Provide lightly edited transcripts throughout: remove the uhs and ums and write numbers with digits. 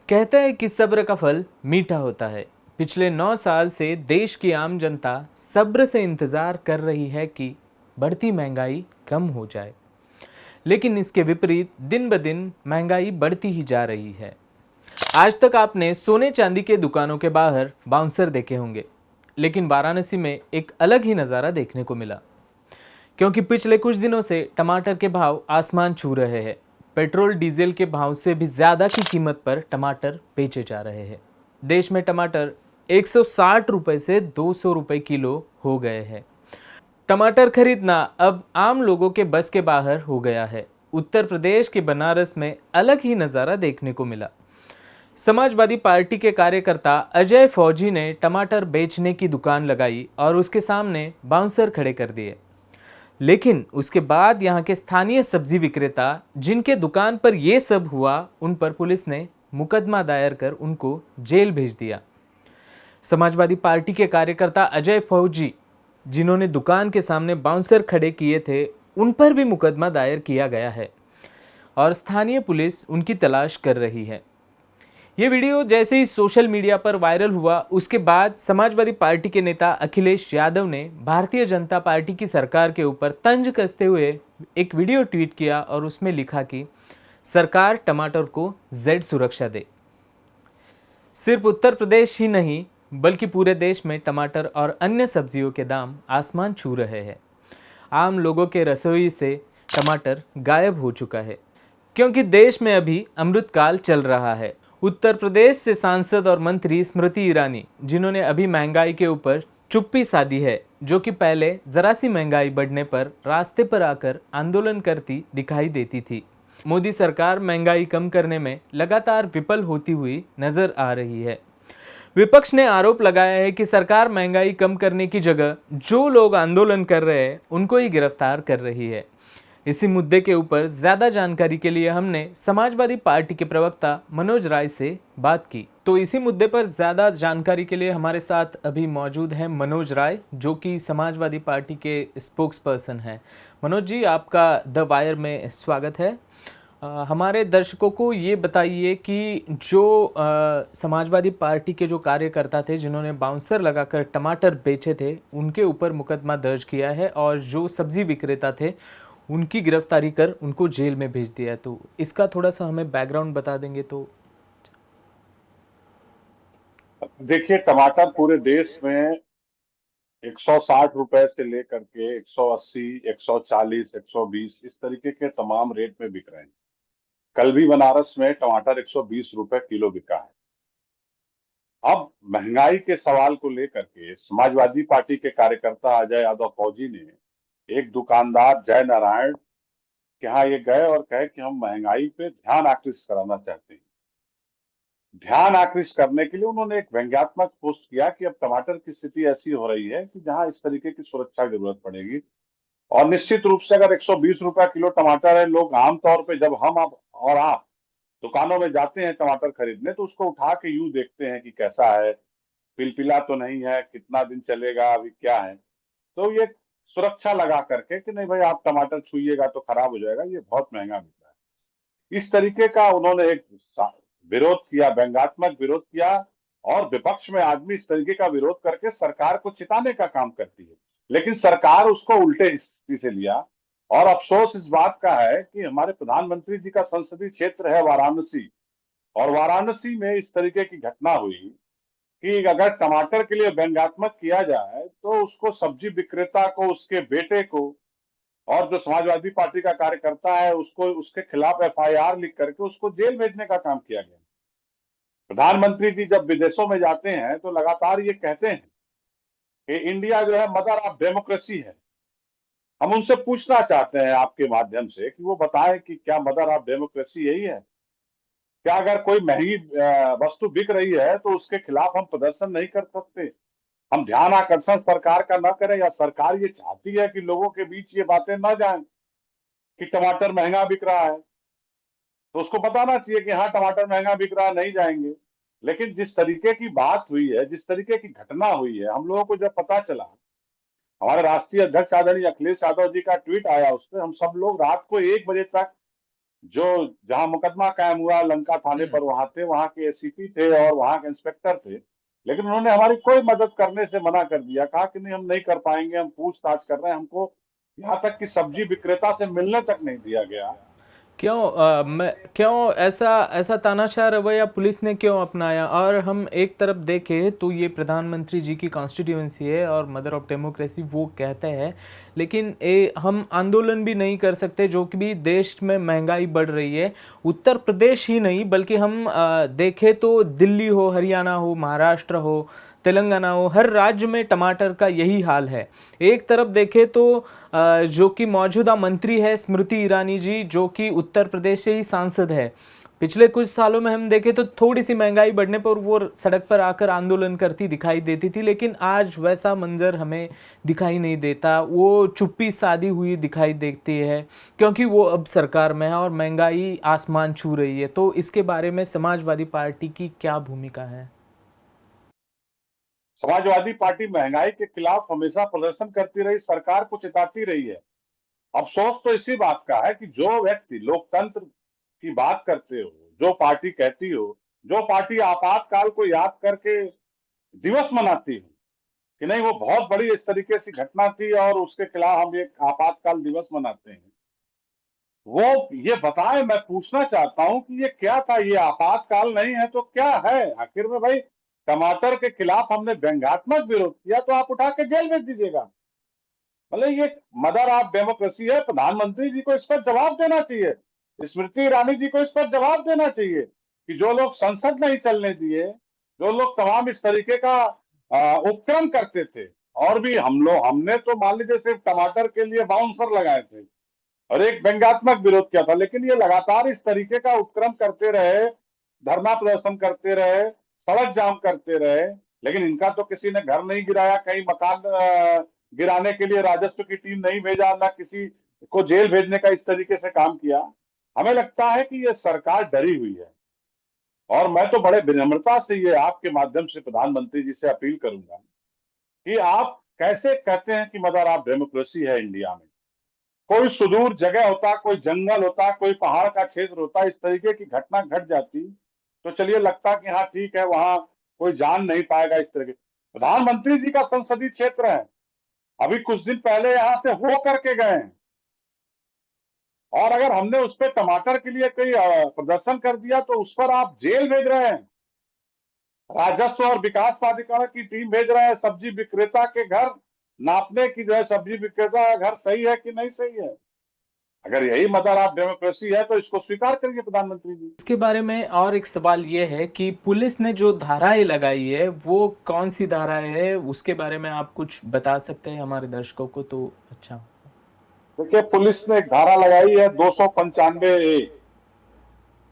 कहते हैं कि सब्र का फल मीठा होता है। पिछले 9 साल से देश की आम जनता सब्र से इंतजार कर रही है कि बढ़ती महंगाई कम हो जाए, लेकिन इसके विपरीत दिन ब दिन महंगाई बढ़ती ही जा रही है। आज तक आपने सोने चांदी के दुकानों के बाहर बाउंसर देखे होंगे, लेकिन वाराणसी में एक अलग ही नज़ारा देखने को मिला, क्योंकि पिछले कुछ दिनों से टमाटर के भाव आसमान छू रहे हैं। पेट्रोल डीजल के भाव से भी ज़्यादा की कीमत पर टमाटर बेचे जा रहे हैं। देश में टमाटर 160 रुपए से 200 रुपए किलो हो गए हैं। टमाटर खरीदना अब आम लोगों के बस के बाहर हो गया है। उत्तर प्रदेश के बनारस में अलग ही नज़ारा देखने को मिला। समाजवादी पार्टी के कार्यकर्ता अजय फौजी ने टमाटर बेचने की दुकान लगाई और उसके सामने बाउंसर खड़े कर दिए। लेकिन उसके बाद यहाँ के स्थानीय सब्जी विक्रेता जिनके दुकान पर यह सब हुआ, उन पर पुलिस ने मुकदमा दायर कर उनको जेल भेज दिया। समाजवादी पार्टी के कार्यकर्ता अजय फौजी, जिन्होंने दुकान के सामने बाउंसर खड़े किए थे, उन पर भी मुकदमा दायर किया गया है और स्थानीय पुलिस उनकी तलाश कर रही है। ये वीडियो जैसे ही सोशल मीडिया पर वायरल हुआ, उसके बाद समाजवादी पार्टी के नेता अखिलेश यादव ने भारतीय जनता पार्टी की सरकार के ऊपर तंज कसते हुए एक वीडियो ट्वीट किया और उसमें लिखा कि सरकार टमाटर को जेड सुरक्षा दे। सिर्फ उत्तर प्रदेश ही नहीं, बल्कि पूरे देश में टमाटर और अन्य सब्जियों के दाम आसमान छू रहे हैं। आम लोगों के रसोई से टमाटर गायब हो चुका है, क्योंकि देश में अभी अमृतकाल चल रहा है। उत्तर प्रदेश से सांसद और मंत्री स्मृति ईरानी, जिन्होंने अभी महंगाई के ऊपर चुप्पी साधी है, जो कि पहले जरा सी महंगाई बढ़ने पर रास्ते पर आकर आंदोलन करती दिखाई देती थी। मोदी सरकार महंगाई कम करने में लगातार विफल होती हुई नजर आ रही है। विपक्ष ने आरोप लगाया है कि सरकार महंगाई कम करने की जगह जो लोग आंदोलन कर रहे हैं उनको ही गिरफ्तार कर रही है। इसी मुद्दे के ऊपर ज्यादा जानकारी के लिए हमने समाजवादी पार्टी के प्रवक्ता मनोज राय से बात की। तो इसी मुद्दे पर ज्यादा जानकारी के लिए हमारे साथ अभी मौजूद हैं मनोज राय, जो कि समाजवादी पार्टी के स्पोक्स पर्सन हैं। मनोज जी, आपका द वायर में स्वागत है। हमारे दर्शकों को ये बताइए कि जो समाजवादी पार्टी के जो कार्यकर्ता थे, जिन्होंने बाउंसर लगाकर टमाटर बेचे थे, उनके ऊपर मुकदमा दर्ज किया है और जो सब्जी विक्रेता थे उनकी गिरफ्तारी कर उनको जेल में भेज दिया है। तो इसका थोड़ा सा हमें बैकग्राउंड बता देंगे तो। देखिए, टमाटर पूरे देश में 160 रुपए से लेकर के 180, 140, 120 इस तरीके के तमाम रेट में बिक रहे हैं। कल भी बनारस में टमाटर 120 रुपए किलो बिका है। अब महंगाई के सवाल को लेकर के समाजवादी पार्टी के कार्यकर्ता अजय यादव फौजी ने एक दुकानदार जय नारायण के यहाँ ये गए और कहे कि हम महंगाई पे ध्यान आकृष्ट कराना चाहते हैं। ध्यान आकृष्ट करने के लिए उन्होंने एक व्यंग्यात्मक पोस्ट किया कि अब टमाटर की स्थिति ऐसी हो रही है कि जहां इस तरीके की सुरक्षा की जरूरत पड़ेगी। और निश्चित रूप से अगर 120 रुपया किलो टमाटर है, लोग आमतौर पे जब हम आप और आप दुकानों में जाते हैं टमाटर खरीदने, तो उसको उठा के यूं देखते हैं कि कैसा है, पिलपिला तो नहीं है, कितना दिन चलेगा, अभी क्या है। तो ये सुरक्षा लगा करके कि नहीं भाई, आप टमाटर छुइएगा तो खराब हो जाएगा, ये बहुत महंगा बिक रहा है। इस तरीके का उन्होंने एक विरोध किया, व्यंग्यात्मक विरोध किया। और विपक्ष में आदमी इस तरीके का विरोध करके सरकार को चिताने का काम करती है, लेकिन सरकार उसको उल्टे स्थिति से लिया। और अफसोस इस बात का है कि हमारे प्रधानमंत्री जी का संसदीय क्षेत्र है वाराणसी, और वाराणसी में इस तरीके की घटना हुई कि अगर टमाटर के लिए व्यंग्यात्मक किया जाए तो उसको सब्जी विक्रेता को, उसके बेटे को, और जो समाजवादी पार्टी का कार्यकर्ता है उसको, उसके खिलाफ एफआईआर लिख करके उसको जेल भेजने का काम किया गया। प्रधानमंत्री जी जब विदेशों में जाते हैं तो लगातार ये कहते हैं कि इंडिया जो है मदर ऑफ डेमोक्रेसी है। हम उनसे पूछना चाहते हैं आपके माध्यम से कि वो बताएं कि क्या मदर ऑफ डेमोक्रेसी यही है? क्या अगर कोई महंगी वस्तु बिक रही है तो उसके खिलाफ हम प्रदर्शन नहीं कर सकते? हम ध्यान आकर्षण सरकार का न करें, या सरकार ये चाहती है कि लोगों के बीच ये बातें न जाएं कि टमाटर महंगा बिक रहा है? तो उसको बताना चाहिए कि हाँ, टमाटर महंगा बिक रहा है, नहीं जाएंगे। लेकिन जिस तरीके की बात हुई है, जिस तरीके की घटना हुई है, हम लोगों को जब पता चला, हमारे राष्ट्रीय अध्यक्ष आदरणीय अखिलेश यादव जी का ट्वीट आया, उस पर हम सब लोग रात को 1 बजे तक जो जहां मुकदमा कायम हुआ लंका थाने हम्म। पर, वहां थे, वहां के एसीपी थे और वहां के इंस्पेक्टर थे। लेकिन उन्होंने हमारी कोई मदद करने से मना कर दिया, कहा कि नहीं हम नहीं कर पाएंगे, हम पूछताछ कर रहे हैं, हमको यहाँ तक कि सब्जी विक्रेता से मिलने तक नहीं दिया गया। क्यों मैं क्यों ऐसा ऐसा तानाशाह रवैया पुलिस ने क्यों अपनाया? और हम एक तरफ देखें तो ये प्रधानमंत्री जी की कॉन्स्टिट्यूंसी है और मदर ऑफ डेमोक्रेसी वो कहते हैं, लेकिन हम आंदोलन भी नहीं कर सकते जो कि भी देश में महंगाई बढ़ रही है। उत्तर प्रदेश ही नहीं बल्कि हम देखें तो दिल्ली हो, हरियाणा हो, महाराष्ट्र हो, तेलंगाना हो, हर राज्य में टमाटर का यही हाल है। एक तरफ देखें तो जो कि मौजूदा मंत्री है स्मृति ईरानी जी, जो कि उत्तर प्रदेश से ही सांसद है, पिछले कुछ सालों में हम देखें तो थोड़ी सी महंगाई बढ़ने पर वो सड़क पर आकर आंदोलन करती दिखाई देती थी, लेकिन आज वैसा मंजर हमें दिखाई नहीं देता। वो चुप्पी साधी हुई दिखाई देती है क्योंकि वो अब सरकार में है और महंगाई आसमान छू रही है। तो इसके बारे में समाजवादी पार्टी की क्या भूमिका है? समाजवादी पार्टी महंगाई के खिलाफ हमेशा प्रदर्शन करती रही, सरकार को चिताती रही है। अफसोस तो इसी बात का है कि जो व्यक्ति लोकतंत्र की बात करते हो, जो पार्टी कहती हो, जो पार्टी आपातकाल को याद करके दिवस मनाती हो कि नहीं वो बहुत बड़ी इस तरीके से घटना थी और उसके खिलाफ हम एक आपातकाल दिवस मनाते हैं, वो ये बताए। मैं पूछना चाहता हूं कि ये क्या था, ये आपातकाल नहीं है तो क्या है आखिर में भाई? टमाटर के खिलाफ हमने व्यंग्यात्मक विरोध किया तो आप उठा के जेल भेज दीजिएगा। मतलब ये मदर ऑफ डेमोक्रेसी है। प्रधानमंत्री जी को इस पर जवाब देना चाहिए, स्मृति ईरानी जी को इस पर जवाब देना चाहिए कि जो लोग संसद नहीं चलने दिए, जो लोग तमाम इस तरीके का उपक्रम करते थे, और भी हमने तो मान लीजिए सिर्फ टमाटर के लिए बाउंसर लगाए थे और एक व्यंग्यात्मक विरोध किया था, लेकिन ये लगातार इस तरीके का उपक्रम करते रहे, धरना प्रदर्शन करते रहे, सड़क जाम करते रहे, लेकिन इनका तो किसी ने घर नहीं गिराया, कहीं मकान गिराने के लिए राजस्व की टीम नहीं भेजा, ना किसी को जेल भेजने का इस तरीके से काम किया। हमें लगता है कि ये सरकार डरी हुई है, और मैं तो बड़े विनम्रता से ये आपके माध्यम से प्रधानमंत्री जी से अपील करूंगा कि आप कैसे कहते हैं कि मदर ऑफ डेमोक्रेसी है इंडिया में? कोई सुदूर जगह होता, कोई जंगल होता, कोई पहाड़ का क्षेत्र होता, इस तरीके की घटना घट जाती तो चलिए लगता कि हाँ ठीक है, वहां कोई जान नहीं पाएगा इस तरह के। प्रधानमंत्री जी का संसदीय क्षेत्र है, अभी कुछ दिन पहले यहां से हो करके गए हैं, और अगर हमने उस पर टमाटर के लिए कोई प्रदर्शन कर दिया तो उस पर आप जेल भेज रहे हैं, राजस्व और विकास प्राधिकरण की टीम भेज रहे हैं सब्जी विक्रेता के घर नापने की, जो है सब्जी विक्रेता का घर सही है कि नहीं सही है। अगर यही मदर ऑफ डेमोक्रेसी है तो इसको स्वीकार करिए प्रधानमंत्री जी। इसके बारे में और एक सवाल ये है कि पुलिस ने जो धाराएं लगाई है वो कौन सी धाराएं है, उसके बारे में आप कुछ बता सकते हैं हमारे दर्शकों को तो अच्छा। देखिए, पुलिस ने एक धारा लगाई है 295A।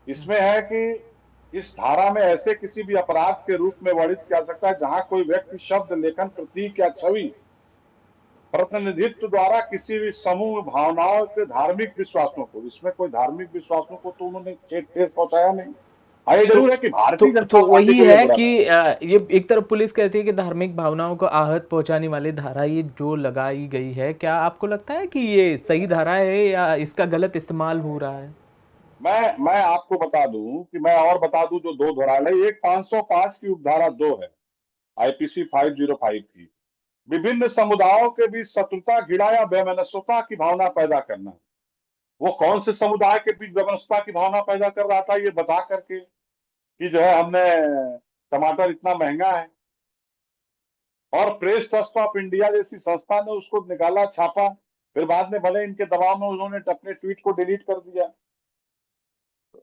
इसमें है कि इस धारा में ऐसे किसी भी अपराध के रूप में वर्णित किया जा सकता है जहां कोई व्यक्ति शब्द, लेखन, प्रतीक या छवि प्रतिनिधित्व द्वारा किसी भी समूह भावनाओं के धार्मिक विश्वासों को, इसमें कोई धार्मिक विश्वासों को तो उन्होंने ठेस पहुंचाया नहीं। हाँ, ये तो जरूर है कि तो भारतीय जनता तो पार्टी वही को ये है बुरा कि लगा। ये एक तरफ पुलिस कहती है कि धार्मिक भावनाओं को आहत पहुंचाने वाली धारा ये जो लगाई गई है, क्या आपको लगता है कि ये सही धारा है या इसका गलत इस्तेमाल हो रहा है? मैं आपको बता दूं कि मैं और बता दूं, जो दो धारा है, एक 505 की उपधारा 2 है आईपीसी 505 की, विभिन्न समुदायों के बीच शत्रुता, घृणा या वैमनस्यता की भावना पैदा करना। वो कौन से समुदाय के बीच वैमनस्यता की भावना पैदा कर रहा था ये बता करके कि जो है हमने टमाटर इतना महंगा है, और प्रेस ट्रस्ट ऑफ इंडिया जैसी संस्था ने उसको निकाला, छापा, फिर बाद में भले इनके दबाव में उन्होंने अपने ट्वीट को डिलीट कर दिया।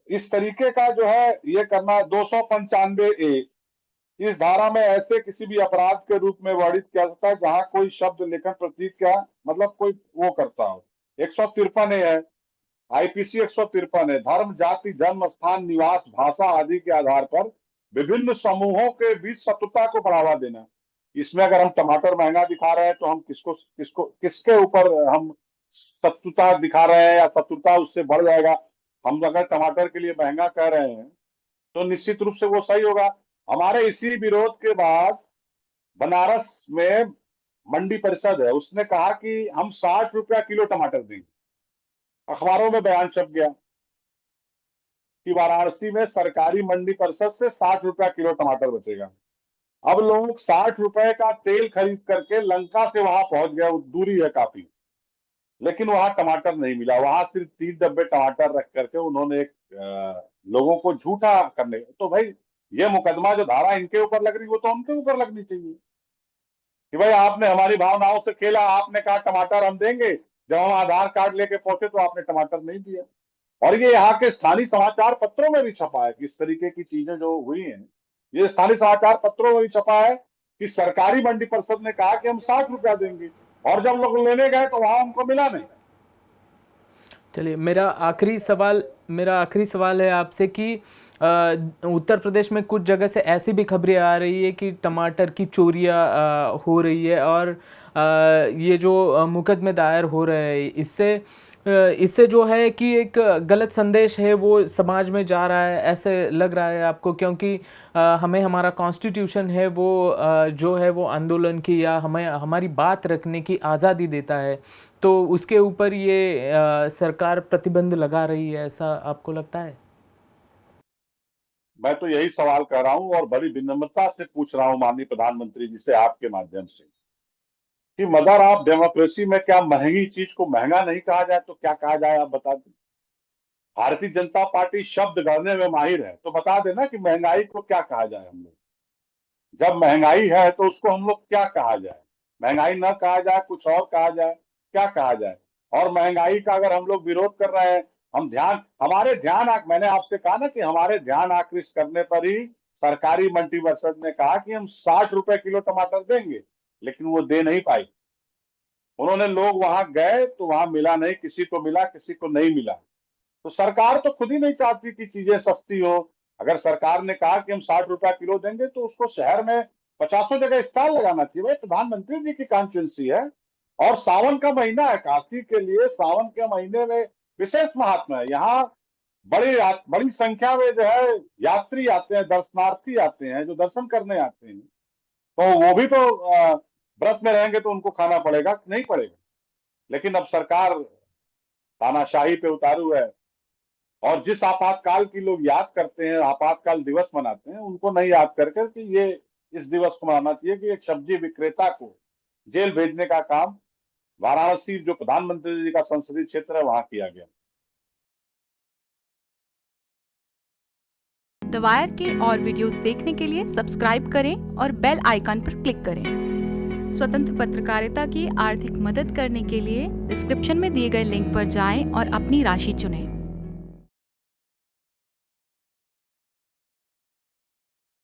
इस तरीके का जो है ये करना। 295A, इस धारा में ऐसे किसी भी अपराध के रूप में वर्णित किया जाता है जहां कोई शब्द, लेखन, प्रतीक क्या मतलब कोई वो करता हो। 153 है, आईपीसी 153 है, धर्म, जाति, जन्म स्थान, निवास, भाषा आदि के आधार पर विभिन्न समूहों के बीच शत्रुता को बढ़ावा देना। इसमें अगर हम टमाटर महंगा दिखा रहे हैं तो हम किसको किसको किसके ऊपर हम शत्रुता दिखा रहे हैं, या शत्रुता उससे बढ़ जाएगा? हम अगर टमाटर के लिए महंगा कह रहे हैं तो निश्चित रूप से वो सही होगा। हमारे इसी विरोध के बाद बनारस में मंडी परिषद है, उसने कहा कि हम 60 रुपया किलो टमाटर देंगे, अखबारों में बयान छप गया। कि वाराणसी में सरकारी मंडी परिषद से 60 रुपया किलो टमाटर बचेगा। अब लोग 60 रुपए का तेल खरीद करके लंका से वहां पहुंच गए, दूरी है काफी, लेकिन वहां टमाटर नहीं मिला। वहां सिर्फ 3 डब्बे टमाटर रख करके उन्होंने लोगों को झूठा करने, तो भाई ये मुकदमा जो धारा इनके ऊपर लग रही वो तो हमके ऊपर लगनी चाहिए कि भाई आपने हमारी भावनाओं से खेला, आपने कहा टमाटर हम देंगे, जब हम आधार कार्ड लेके पहुंचे तो आपने टमाटर नहीं दिया। और ये यहाँ के स्थानीय समाचार पत्रों में भी छपा है कि इस तरीके की चीजें जो हुई हैं, ये स्थानीय समाचार पत्रों में भी छपा है कि सरकारी मंडी परिषद ने कहा कि हम 60 रुपया देंगे, और जब लोग लेने गए तो वहां उनको मिला नहीं। चलिए, मेरा आखिरी सवाल है आपसे कि उत्तर प्रदेश में कुछ जगह से ऐसी भी खबरें आ रही है कि टमाटर की चोरियां हो रही है, और ये जो मुकदमे दायर हो रहे हैं, इससे जो है कि एक गलत संदेश है वो समाज में जा रहा है, ऐसे लग रहा है आपको? क्योंकि हमें हमारा कॉन्स्टिट्यूशन है वो जो है वो आंदोलन की या हमें हमारी बात रखने की आज़ादी देता है, तो उसके ऊपर ये सरकार प्रतिबंध लगा रही है, ऐसा आपको लगता है? मैं तो यही सवाल कर रहा हूं और बड़ी विनम्रता से पूछ रहा हूं माननीय प्रधानमंत्री जी से आपके माध्यम से कि मदर ऑफ डेमोक्रेसी में क्या महंगी चीज को महंगा नहीं कहा जाए तो क्या कहा जाए, आप बता दें। भारतीय जनता पार्टी शब्द गढ़ने में माहिर है, तो बता देना कि महंगाई को क्या कहा जाए। हम लोग जब महंगाई है तो उसको हम लोग क्या कहा जाए, महंगाई न कहा जाए, कुछ और कहा जाए, क्या कहा जाए। और महंगाई का अगर हम लोग विरोध कर रहे हैं, मैंने आपसे कहा ना कि हमारे ध्यान आकृष्ट करने पर ही सरकारी मंडी परिषद ने कहा कि हम 60 रुपए किलो टमाटर देंगे, लेकिन वो दे नहीं पाई। उन्होंने, लोग वहां गए तो वहां मिला नहीं, किसी को मिला किसी को नहीं मिला। तो सरकार तो खुद ही नहीं चाहती कि चीजें सस्ती हो। अगर सरकार ने कहा कि हम 60 रुपया किलो देंगे तो उसको शहर में 50 जगह स्टॉल लगाना चाहिए। भाई प्रधानमंत्री जी की कॉन्स्टिट्यूंसी है और सावन का महीना है, काशी के लिए सावन के महीने में विशेष महात्मा है। यहाँ बड़ी संख्या में जो है यात्री आते हैं, दर्शनार्थी आते हैं, जो दर्शन करने आते हैं, तो वो भी तो व्रत में रहेंगे तो उनको खाना पड़ेगा, नहीं पड़ेगा। लेकिन अब सरकार तानाशाही पे उतारू है, और जिस आपातकाल की लोग याद करते हैं, आपातकाल दिवस मनाते हैं, उनको नहीं याद करके कि ये इस दिवस को मनाना चाहिए कि एक सब्जी विक्रेता को जेल भेजने का काम वाराणसी, जो प्रधानमंत्री जी का संसदीय क्षेत्र है, वहां किया गया। द वायर के और वीडियोस देखने के लिए सब्सक्राइब करें और बेल आइकन पर क्लिक करें। स्वतंत्र पत्रकारिता की आर्थिक मदद करने के लिए डिस्क्रिप्शन में दिए गए लिंक पर जाएं और अपनी राशि चुनें।